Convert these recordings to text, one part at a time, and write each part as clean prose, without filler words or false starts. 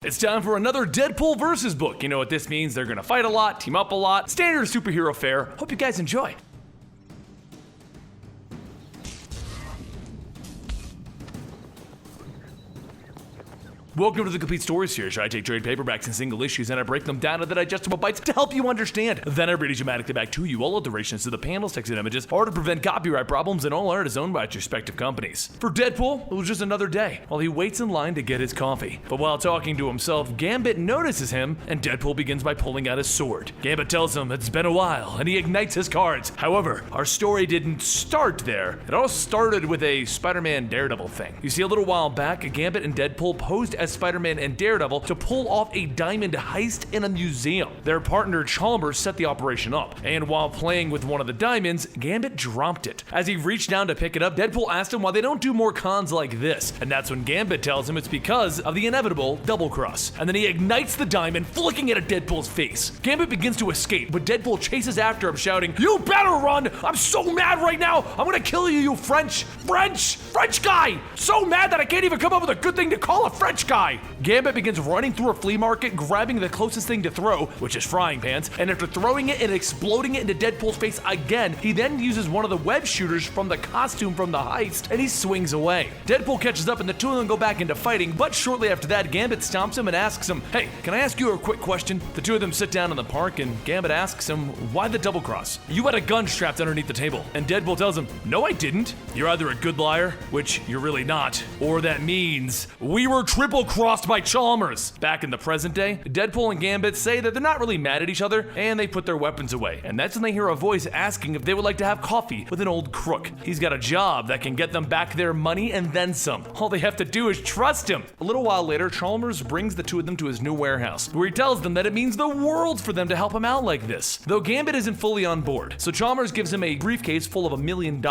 It's time for another Deadpool versus book. You know what this means? They're gonna fight a lot, team up a lot, standard superhero fare. Hope you guys enjoy. Welcome to the Complete Story series, where I take trade paperbacks and single issues and I break them down into digestible bites to help you understand. Then I read each dramatically back to you. All alterations to the panels, text, and images are to prevent copyright problems, and all art is owned by its respective companies. For Deadpool, it was just another day while he waits in line to get his coffee. But while talking to himself, Gambit notices him, and Deadpool begins by pulling out his sword. Gambit tells him it's been a while, and he ignites his cards. However, our story didn't start there. It all started with a Spider-Man Daredevil thing. You see, a little while back, Gambit and Deadpool posed as Spider-Man and Daredevil to pull off a diamond heist in a museum. Their partner Chalmers set the operation up, and while playing with one of the diamonds, Gambit dropped it. As he reached down to pick it up, Deadpool asked him why they don't do more cons like this, and that's when Gambit tells him it's because of the inevitable double cross. And then he ignites the diamond, flicking it at Deadpool's face. Gambit begins to escape, but Deadpool chases after him, shouting, "You better run! I'm so mad right now! I'm gonna kill you, you French guy! So mad that I can't even come up with a good thing to call a French guy!" Gambit begins running through a flea market, grabbing the closest thing to throw, which is frying pans, and after throwing it and exploding it into Deadpool's face again, he then uses one of the web shooters from the costume from the heist, and he swings away. Deadpool catches up and the two of them go back into fighting, but shortly after that, Gambit stomps him and asks him, "Hey, can I ask you a quick question?" The two of them sit down in the park, and Gambit asks him, "Why the double cross? You had a gun strapped underneath the table." And Deadpool tells him, "No, I didn't. You're either a good liar, which you're really not, or that means we were triple crossed by Chalmers." Back in the present day, Deadpool and Gambit say that they're not really mad at each other, and they put their weapons away. And that's when they hear a voice asking if they would like to have coffee with an old crook. He's got a job that can get them back their money and then some. All they have to do is trust him. A little while later, Chalmers brings the two of them to his new warehouse, where he tells them that it means the world for them to help him out like this. Though Gambit isn't fully on board, so Chalmers gives him a briefcase full of $1 million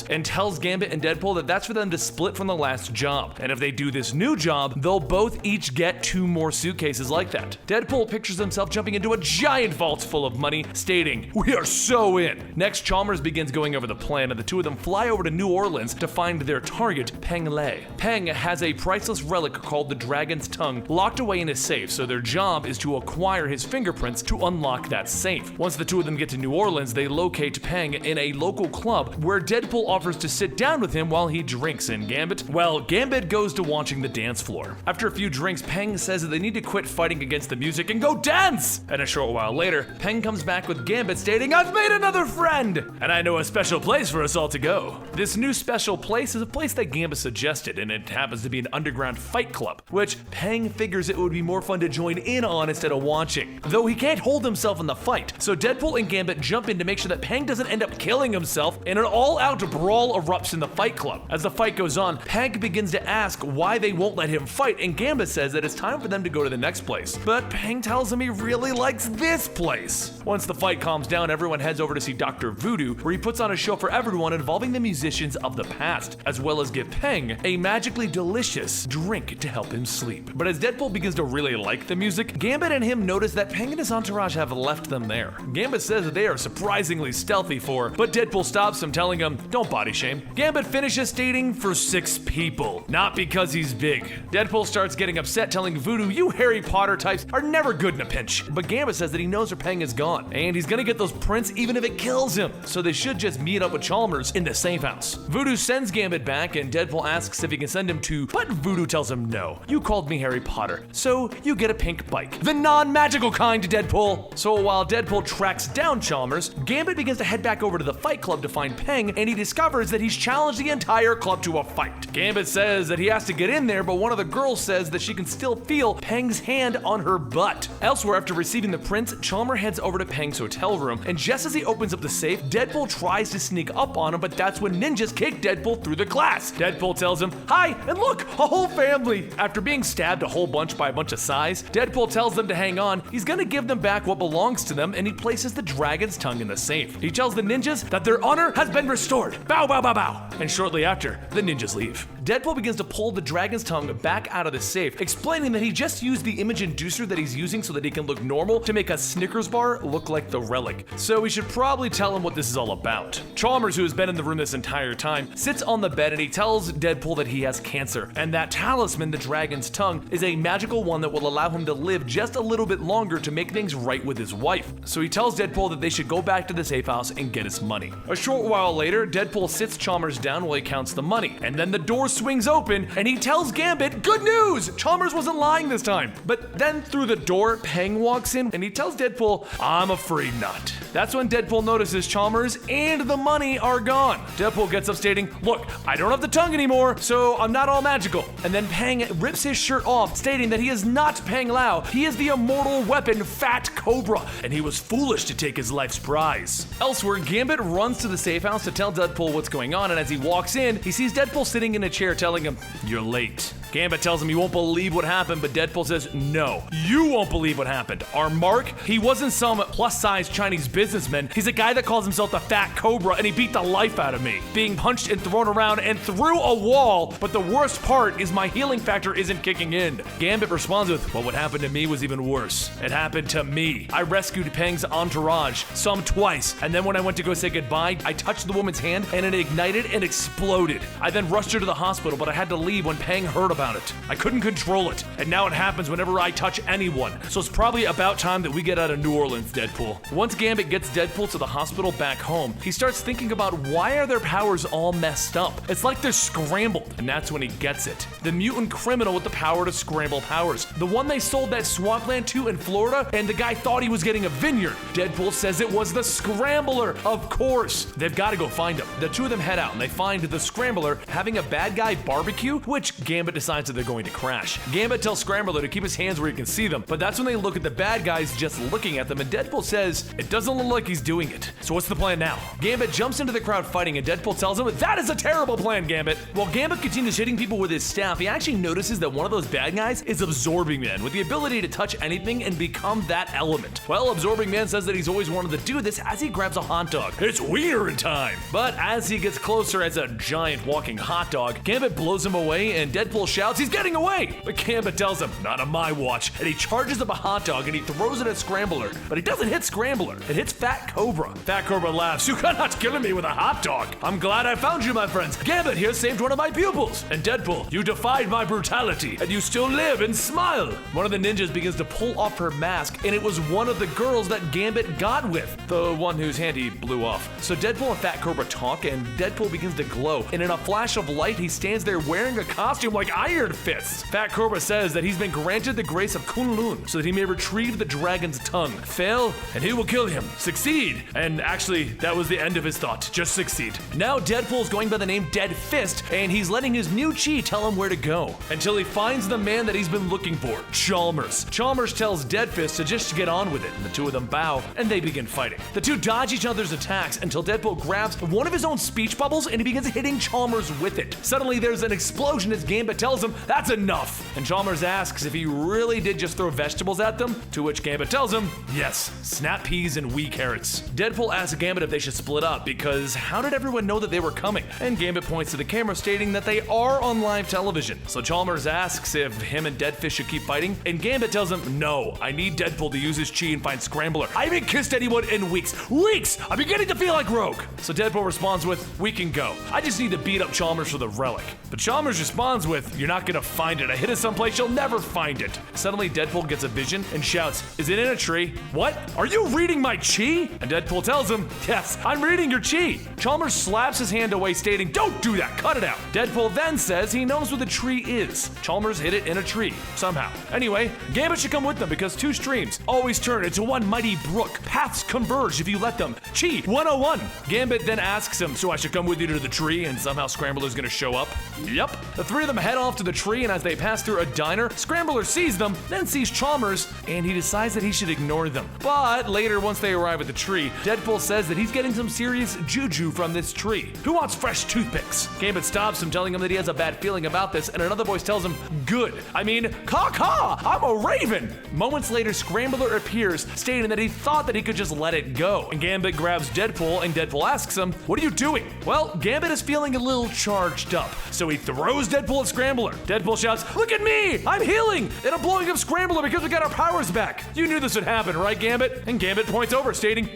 and tells Gambit and Deadpool that that's for them to split from the last job. And if they do this new job, they'll both each get 2 more suitcases like that. Deadpool pictures himself jumping into a giant vault full of money, stating, "We are so in." Next, Chalmers begins going over the plan, and the two of them fly over to New Orleans to find their target, Peng Lei. Peng has a priceless relic called the Dragon's Tongue locked away in his safe, so their job is to acquire his fingerprints to unlock that safe. Once the two of them get to New Orleans, they locate Peng in a local club where Deadpool offers to sit down with him while he drinks, and Gambit goes to watching the dance floor. After a few drinks, Peng says that they need to quit fighting against the music and go dance! And a short while later, Peng comes back with Gambit stating, "I've made another friend! And I know a special place for us all to go." This new special place is a place that Gambit suggested, and it happens to be an underground fight club, which Peng figures it would be more fun to join in on instead of watching. Though he can't hold himself in the fight, so Deadpool and Gambit jump in to make sure that Peng doesn't end up killing himself, and an all-out brawl erupts in the fight club. As the fight goes on, Peng begins to ask why they won't let him fight, and Gambit says that it's time for them to go to the next place. But Peng tells him he really likes this place. Once the fight calms down, everyone heads over to see Dr. Voodoo, where he puts on a show for everyone involving the musicians of the past, as well as give Peng a magically delicious drink to help him sleep. But as Deadpool begins to really like the music, Gambit and him notice that Peng and his entourage have left them there. Gambit says that they are surprisingly stealthy but Deadpool stops him, telling him, "Don't body shame." Gambit finishes stating, "For 6 people, not because he's big." Deadpool starts getting upset, telling Voodoo, "You Harry Potter types are never good in a pinch." But Gambit says that he knows where Peng is gone, and he's gonna get those prints even if it kills him, so they should just meet up with Chalmers in the safe house. Voodoo sends Gambit back, and Deadpool asks if he can send him to, but Voodoo tells him no. "You called me Harry Potter, so you get a pink bike. The non-magical kind, Deadpool." So while Deadpool tracks down Chalmers, Gambit begins to head back over to the fight club to find Peng, and he discovers that he's challenged the entire club to a fight. Gambit says that he has to get in there, but one of the girls says that she can still feel Peng's hand on her butt. Elsewhere, after receiving the prints, Chalmers heads over to Peng's hotel room, and just as he opens up the safe, Deadpool tries to sneak up on him, but that's when ninjas kick Deadpool through the glass. Deadpool tells him, "Hi, and look, a whole family." After being stabbed a whole bunch by a bunch of sais, Deadpool tells them to hang on. He's gonna give them back what belongs to them, and he places the Dragon's Tongue in the safe. He tells the ninjas that their honor has been restored. Bow, bow, bow, bow. And shortly after, the ninjas leave. Deadpool begins to pull the dragon's tongue back out of the safe, explaining that he just used the image inducer that he's using so that he can look normal to make a Snickers bar look like the relic. So we should probably tell him what this is all about. Chalmers, who has been in the room this entire time, sits on the bed and he tells Deadpool that he has cancer, and that talisman, the dragon's tongue, is a magical one that will allow him to live just a little bit longer to make things right with his wife. So he tells Deadpool that they should go back to the safe house and get his money. A short while later, Deadpool sits Chalmers down while he counts the money, and then the door swings open and he tells Gambit, good news! Chalmers wasn't lying this time. But then through the door, Peng walks in and he tells Deadpool, I'm afraid not. That's when Deadpool notices Chalmers and the money are gone. Deadpool gets up stating, look, I don't have the tongue anymore, so I'm not all magical. And then Peng rips his shirt off, stating that he is not Peng Lao, he is the immortal weapon Fat Cobra, and he was foolish to take his life's prize. Elsewhere, Gambit runs to the safe house to tell Deadpool what's going on, and as he walks in, he sees Deadpool sitting in a chair telling him, you're late. Gambit tells him he won't believe what happened, but Deadpool says, no, you won't believe what happened. Our Mark, he wasn't some plus-size Chinese businessman. He's a guy that calls himself the Fat Cobra, and he beat the life out of me, being punched and thrown around and through a wall, but the worst part is my healing factor isn't kicking in. Gambit responds with, well, what happened to me was even worse. It happened to me. I rescued Peng's entourage, some twice, and then when I went to go say goodbye, I touched the woman's hand and it ignited and exploded. I then rushed her to the hospital, but I had to leave when Peng heard about it. I couldn't control it, and now it happens whenever I touch anyone, so it's probably about time that we get out of New Orleans, Deadpool. Once Gambit gets Deadpool to the hospital back home, he starts thinking about why are their powers all messed up? It's like they're scrambled, and that's when he gets it. The mutant criminal with the power to scramble powers. The one they sold that swampland to in Florida, and the guy thought he was getting a vineyard. Deadpool says it was the Scrambler, of course. They've got to go find him. The two of them head out, and they find the Scrambler having a bad guy barbecue, which Gambit decides that they're going to crash. Gambit tells Scrambler to keep his hands where he can see them, but that's when they look at the bad guys just looking at them, and Deadpool says, it doesn't look like he's doing it. So what's the plan now? Gambit jumps into the crowd fighting, and Deadpool tells him, that is a terrible plan, Gambit. While Gambit continues hitting people with his staff, he actually notices that one of those bad guys is Absorbing Man, with the ability to touch anything and become that element. Well, Absorbing Man says that he's always wanted to do this as he grabs a hot dog. It's wiener time! But as he gets closer as a giant walking hot dog, Gambit blows him away, and Deadpool shouts, he's getting away! But Gambit tells him, not on my watch, and he charges up a hot dog and he throws it at Scrambler, but it doesn't hit Scrambler, it hits Fat Cobra. Fat Cobra laughs, you cannot kill me with a hot dog. I'm glad I found you, my friends. Gambit here saved one of my pupils. And Deadpool, you defied my brutality, and you still live and smile. One of the ninjas begins to pull off her mask, and it was one of the girls that Gambit got with, the one whose hand he blew off. So Deadpool and Fat Cobra talk, and Deadpool begins to glow, and in a flash of light, he stands there wearing a costume like Iron Fist. Fat Cobra says that he's been granted the grace of Kunlun so that he may retrieve the dragon's tongue. Fail, and he will kill him. Succeed, and actually, that was the end of his thought. Just succeed. Now Deadpool's going by the name Dead Fist, and he's letting his new chi tell him where to go, until he finds the man that he's been looking for, Chalmers. Chalmers tells Dead Fist to just get on with it, and the two of them bow, and they begin fighting. The two dodge each other's attacks until Deadpool grabs one of his own speech bubbles and he begins hitting Chalmers with it. Suddenly there's an explosion as Gambit tells him, that's enough! And Chalmers asks if he really did just throw vegetables at them, to which Gambit tells him, yes, snap peas and wee carrots. Deadpool asks Gambit if they should split up, because how did everyone know that they were coming? And Gambit points to the camera stating that they are on live television. So Chalmers asks if him and Dead Fist should keep fighting, and Gambit tells him, no, I need Deadpool to use his chi and find Scrambler. I haven't kissed anyone in weeks. Weeks! I'm beginning to feel like Rogue. So Deadpool responds with, we can go. I just need to beat up Chalmers for the relic. But Chalmers responds with, you're not gonna find it. I hid it someplace you'll never find it. Suddenly Deadpool gets a vision and shouts, is it in a tree? What? Are you reading my chi? And Deadpool tells him, yes, I'm reading your chi. Chalmers slaps his hand away stating, don't do that, cut it out. Deadpool then says he knows where the tree is. Chalmers hid it in a tree, somehow. Anyway, Gambit should come with them because two streams always turn into one mighty brook. Paths converge if you let them. Chi 101. Gambit then asks him, so I should come with you to the tree and somehow Scrambler's gonna show up? Yep. The three of them head off off to the tree, and as they pass through a diner, Scrambler sees them, then sees Chalmers, and he decides that he should ignore them. But later, once they arrive at the tree, Deadpool says that he's getting some serious juju from this tree. Who wants fresh toothpicks? Gambit stops him, telling him that he has a bad feeling about this, and another voice tells him, good. I mean, caw-caw, I'm a raven. Moments later, Scrambler appears, stating that he thought that he could just let it go. And Gambit grabs Deadpool, and Deadpool asks him, what are you doing? Well, Gambit is feeling a little charged up, so he throws Deadpool at Scrambler. Deadpool shouts, look at me, I'm healing, and I'm blowing up Scrambler because we got our powers back. You knew this would happen, right, Gambit? And Gambit points over, stating,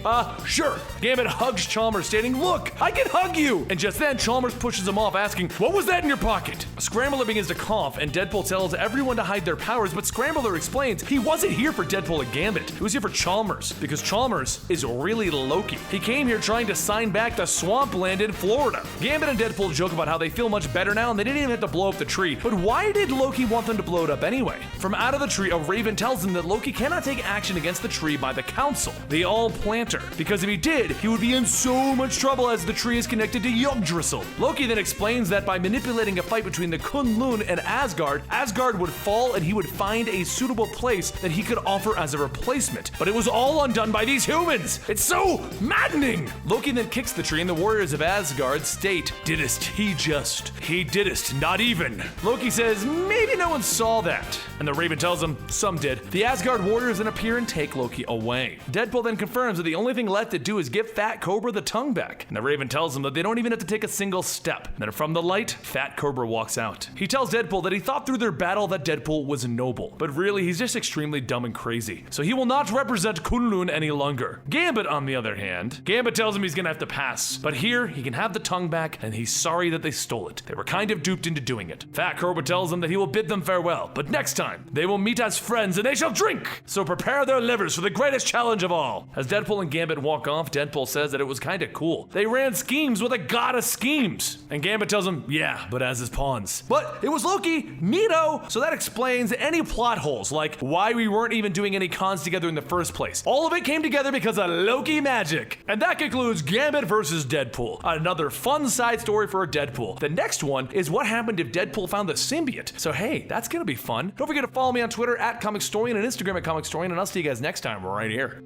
sure. Gambit hugs Chalmers, stating, look, I can hug you. And just then, Chalmers pushes him off, asking, what was that in your pocket? Scrambler begins to cough, and Deadpool tells everyone to hide their powers, but Scrambler explains he wasn't here for Deadpool and Gambit. He was here for Chalmers, because Chalmers is really Loki. He came here trying to sign back the swampland in Florida. Gambit and Deadpool joke about how they feel much better now, and they didn't even have to blow up the tree. But why did Loki want them to blow it up anyway? From out of the tree, a raven tells them that Loki cannot take action against the tree by the council, the All-Planter, because if he did, he would be in so much trouble as the tree is connected to Yggdrasil. Loki then explains that by manipulating a fight between the Kunlun and Asgard, Asgard would fall and he would find a suitable place that he could offer as a replacement. But it was all undone by these humans! It's so maddening! Loki then kicks the tree and the warriors of Asgard state, didst, he didst, not even. Loki says, maybe no one saw that. And the raven tells him, some did. The Asgard warriors then appear and take Loki away. Deadpool then confirms that the only thing left to do is give Fat Cobra the tongue back. And the raven tells him that they don't even have to take a single step. And then from the light, Fat Cobra walks out. He tells Deadpool that he thought through their battle that Deadpool was noble, but really he's just extremely dumb and crazy. So he will not represent Kunlun any longer. Gambit, on the other hand, Gambit tells him he's gonna have to pass, but here he can have the tongue back and he's sorry that they stole it. They were kind of duped into doing it. Fat Cobra tells him that he will bid them farewell, but next time they will meet as friends and they shall drink. So prepare their livers for the greatest challenge of all. As Deadpool and Gambit walk off, Deadpool says that it was kind of cool. They ran schemes with a god of schemes. And Gambit tells him, yeah, but as his pawns. But it was Loki, neato! So that explains any plot holes, like why we weren't even doing any cons together in the first place. All of it came together because of Loki magic. And that concludes Gambit versus Deadpool. Another fun side story for Deadpool. The next one is what happened if Deadpool found the symbiote. So hey, that's gonna be fun. Don't forget to follow me on Twitter at Comicstorian and Instagram at Comicstorian, and I'll see you guys next time right here.